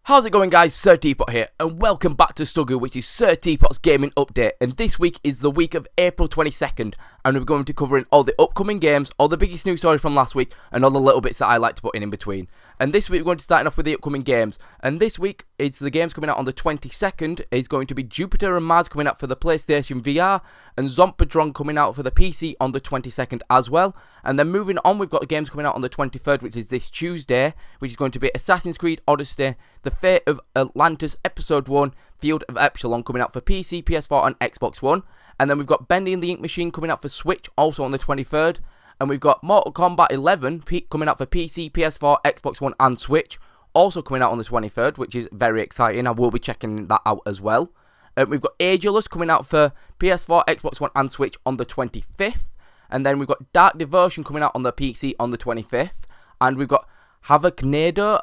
How's it going, guys? Sir Teapot here, and welcome back to STGU, which is Sir Teapot's gaming update. And this week is the week of April 22nd, and we're going to be covering all the upcoming games, all the biggest news stories from last week, and all the little bits that I like to put in between. And this week we're going to start off with the upcoming games. And this week, it's the games coming out on the 22nd, is going to be Jupiter and Mars coming out for the PlayStation VR, and Zombie coming out for the PC on the 22nd as well. And then moving on, we've got the games coming out on the 23rd, which is this Tuesday, which is going to be Assassin's Creed Odyssey, The Fate of Atlantis Episode 1, Field of Epsilon coming out for PC, PS4 and Xbox One. And then we've got Bendy and the Ink Machine coming out for Switch, also on the 23rd. And we've got Mortal Kombat 11 coming out for PC, PS4, Xbox One and Switch, also coming out on the 23rd, which is very exciting. I will be checking that out as well. We've got Ageless coming out for PS4, Xbox One and Switch on the 25th. And then we've got Dark Devotion coming out on the PC on the 25th. And we've got Havocado,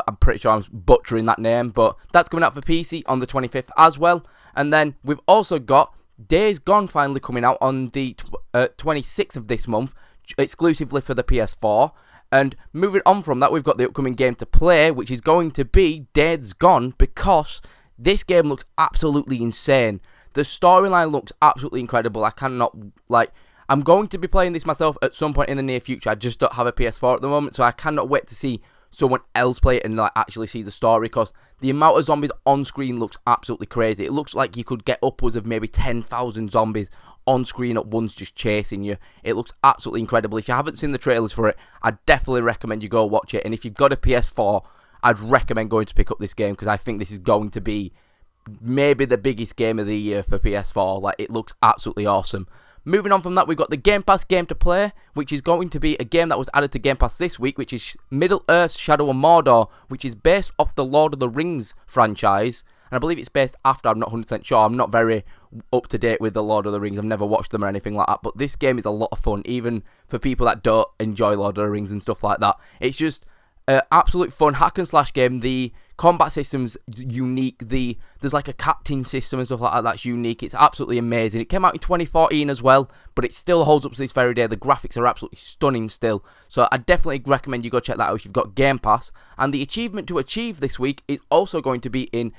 I'm pretty sure I'm butchering that name, but that's coming out for PC on the 25th as well. And then we've also got Days Gone finally coming out on the 26th of this month, exclusively for the PS4. And moving on from that, we've got the upcoming game to play, which is going to be Days Gone, because this game looks absolutely insane. The storyline looks absolutely incredible. I'm going to be playing this myself at some point in the near future. I just don't have a PS4 at the moment, so I cannot wait to see someone else play it and actually see the story, because the amount of zombies on screen looks absolutely crazy. It looks like you could get upwards of maybe 10,000 zombies on screen at once just chasing you. It looks absolutely incredible. If you haven't seen the trailers for it, I definitely recommend you go watch it. And if you've got a PS4, I'd recommend going to pick up this game, because I think this is going to be maybe the biggest game of the year for PS4. It looks absolutely awesome. Moving on from that, we've got the Game Pass game to play, which is going to be a game that was added to Game Pass this week, which is Middle-earth: Shadow of Mordor, which is based off the Lord of the Rings franchise. And I believe it's based after, I'm not 100% sure. I'm not very up to date with the Lord of the Rings. I've never watched them or anything like that. But this game is a lot of fun, even for people that don't enjoy Lord of the Rings and stuff like that. It's just an absolute fun hack and slash game. The combat system's unique. There's like a captain system and stuff like that that's unique. It's absolutely amazing. It came out in 2014 as well, but it still holds up to this very day. The graphics are absolutely stunning still. So I definitely recommend you go check that out if you've got Game Pass. And the achievement to achieve this week is also going to be in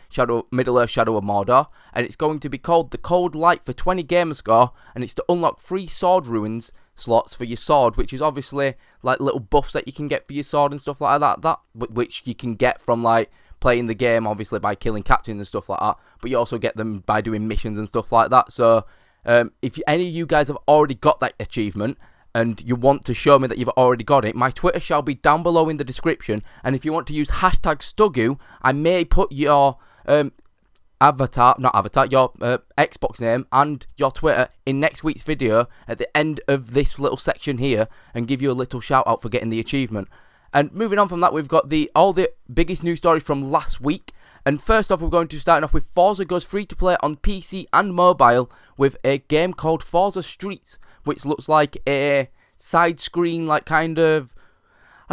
Middle-earth: Shadow of Mordor, and it's going to be called the Cold Light for 20 gamer score, and it's to unlock 3 sword ruins slots for your sword, which is obviously like little buffs that you can get for your sword and stuff like that which you can get from playing the game, obviously, by killing captains and stuff like that, but you also get them by doing missions and stuff like that. So if any of you guys have already got that achievement and you want to show me that you've already got it, my Twitter shall be down below in the description, and if you want to use hashtag STGU, I may put your your Xbox name and your Twitter in next week's video at the end of this little section here, and give you a little shout out for getting the achievement. And moving on from that, we've got all the biggest news stories from last week. And first off, we're going to start off with Forza goes free to play on PC and mobile with a game called Forza Streets, which looks like a side screen, I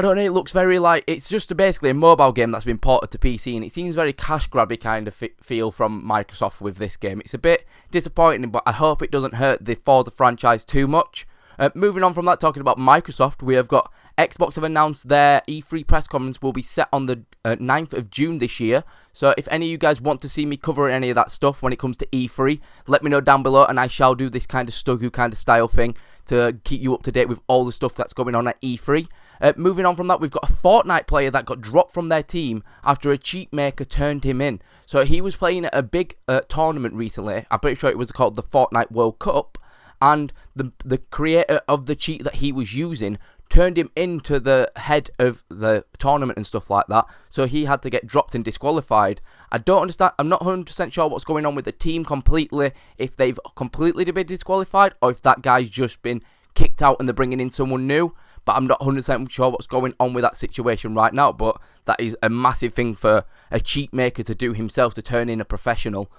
don't know, it looks very it's just basically a mobile game that's been ported to PC, and it seems very cash grabby kind of feel from Microsoft with this game. It's a bit disappointing, but I hope it doesn't hurt the Forza franchise too much. Moving on from that, talking about Microsoft, we have got Xbox have announced their E3 press conference will be set on the 9th of June this year. So if any of you guys want to see me cover any of that stuff when it comes to E3, let me know down below, and I shall do this kind of STGU kind of style thing to keep you up to date with all the stuff that's going on at E3. Moving on from that, we've got a Fortnite player that got dropped from their team after a cheat maker turned him in. So he was playing at a big tournament recently. I'm pretty sure it was called the Fortnite World Cup. And the creator of the cheat that he was using turned him into the head of the tournament and stuff like that. So he had to get dropped and disqualified. I don't understand. I'm not 100% sure what's going on with the team completely. If they've completely been disqualified, or if that guy's just been kicked out and they're bringing in someone new. But I'm not 100% sure what's going on with that situation right now. But that is a massive thing for a cheat maker to do himself, to turn in a professional.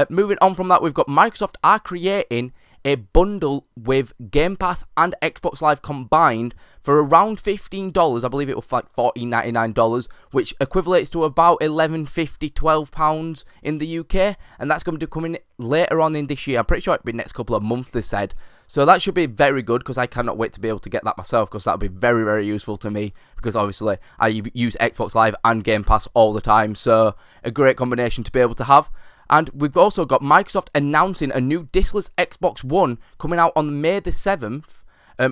Moving on from that, we've got Microsoft are creating a bundle with Game Pass and Xbox Live combined for around $15. I believe it was like $14.99, which equivalates to about £11.50, £12 in the UK, and that's going to be coming later on in this year. I'm pretty sure it'll be next couple of months, they said. So that should be very good, because I cannot wait to be able to get that myself, because that'll be very, very useful to me, because obviously I use Xbox Live and Game Pass all the time, so a great combination to be able to have. And we've also got Microsoft announcing a new discless Xbox One coming out on May the 7th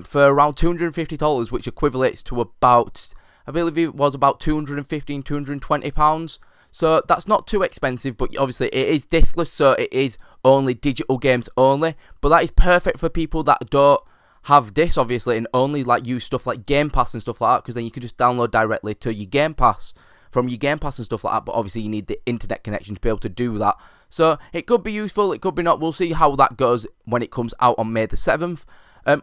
for around $250, which equivalates to about, I believe it was about £215, £220. So that's not too expensive, but obviously it is discless, so it is only digital games only. But that is perfect for people that don't have this, obviously, and only like use stuff like Game Pass and stuff like that, because then you can just download directly to your Game Pass, from your Game Pass and stuff like that. But obviously you need the internet connection to be able to do that. So it could be useful, it could be not. We'll see how that goes when it comes out on May the 7th.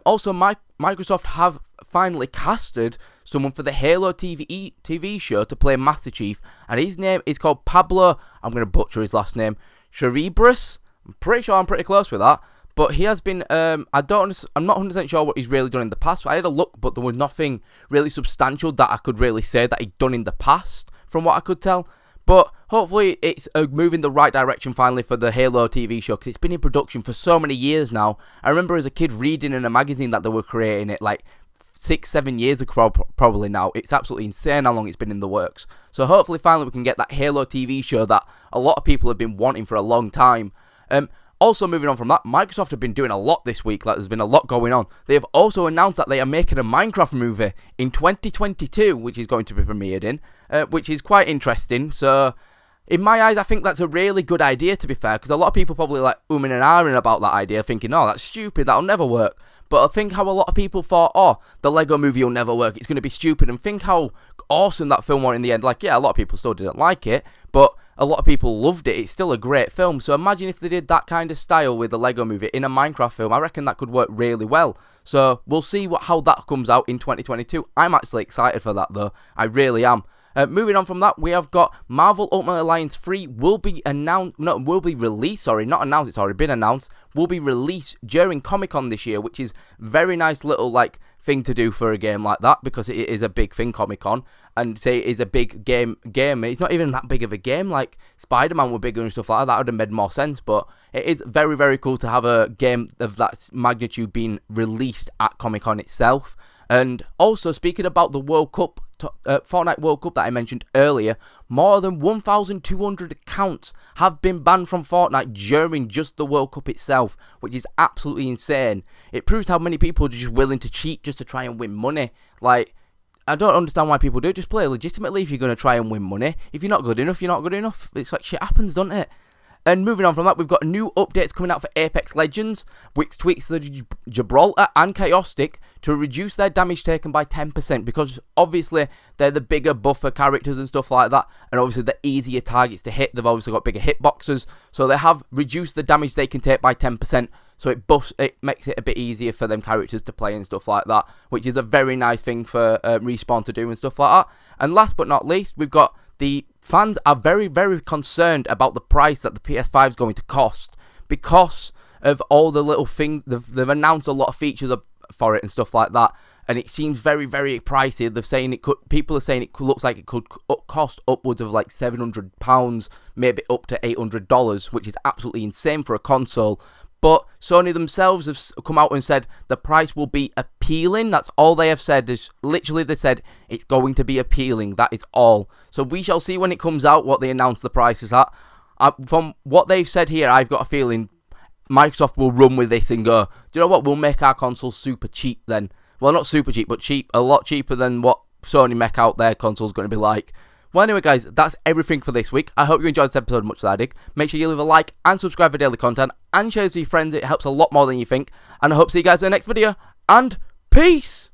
Also, Microsoft have finally casted someone for the Halo TV show to play Master Chief, and his name is called Pablo, I'm going to butcher his last name, Cerebras. I'm pretty sure I'm pretty close with that, but he has been, I'm not 100% sure what he's really done in the past. I had a look, but there was nothing really substantial that I could really say that he'd done in the past, from what I could tell. But hopefully it's moving the right direction finally for the Halo TV show, because it's been in production for so many years now. I remember as a kid reading in a magazine that they were creating it like 6-7 years ago probably now. It's absolutely insane how long it's been in the works. So hopefully finally we can get that Halo TV show that a lot of people have been wanting for a long time. Also, moving on from that, Microsoft have been doing a lot this week. Like, there's been a lot going on. They have also announced that they are making a Minecraft movie in 2022, which is going to be premiered in, which is quite interesting. So, in my eyes, I think that's a really good idea, to be fair, because a lot of people probably like umming and ahhing about that idea, thinking, oh, that's stupid, that'll never work. But I think how a lot of people thought, oh, the Lego movie will never work, it's going to be stupid, and think how awesome that film was in the end. Like, yeah, a lot of people still didn't like it, but a lot of people loved it. It's still a great film. So imagine if they did that kind of style with the Lego movie in a Minecraft film. I reckon that could work really well. So we'll see how that comes out in 2022. I'm actually excited for that, though. I really am. Moving on from that, we have got Marvel Ultimate Alliance 3 will be released, sorry, not announced, it's already been announced, will be released during Comic-Con this year, which is very nice little, like, thing to do for a game like that, because it is a big thing, Comic-Con, and say it is a big game, it's not even that big of a game. Like, Spider-Man were bigger and stuff like that would have made more sense, but it is very, very cool to have a game of that magnitude being released at Comic-Con itself. And also, speaking about the World Cup, Fortnite World Cup that I mentioned earlier, more than 1,200 accounts have been banned from Fortnite during just the World Cup itself, which is absolutely insane. It proves how many people are just willing to cheat just to try and win money. Like, I don't understand why people do it. Just play legitimately if you're going to try and win money. If you're not good enough, you're not good enough. It's like shit happens, doesn't it? And moving on from that, we've got new updates coming out for Apex Legends, which tweaks the Gibraltar and Chaotic to reduce their damage taken by 10%, because obviously they're the bigger buffer characters and stuff like that, and obviously the easier targets to hit. They've obviously got bigger hitboxes, so they have reduced the damage they can take by 10%, so it makes it a bit easier for them characters to play and stuff like that, which is a very nice thing for Respawn to do and stuff like that. And last but not least, we've got the fans are very, very concerned about the price that the PS5 is going to cost, because of all the little things. They've announced a lot of features for it and stuff like that, and it seems very, very pricey. They're saying people are saying it looks like it could cost upwards of like £700, maybe up to $800, which is absolutely insane for a console. But Sony themselves have come out and said the price will be appealing. That's all they have said. They said it's going to be appealing. That is all. So we shall see when it comes out what they announce the prices at. From what they've said here, I've got a feeling Microsoft will run with this and go, do you know what, we'll make our consoles super cheap then. Well, not super cheap, but cheap, a lot cheaper than what Sony make out their console's going to be like. Well, anyway, guys, that's everything for this week. I hope you enjoyed this episode as much as I did. Make sure you leave a like and subscribe for daily content, and share it with your friends. It helps a lot more than you think. And I hope to see you guys in the next video. And peace!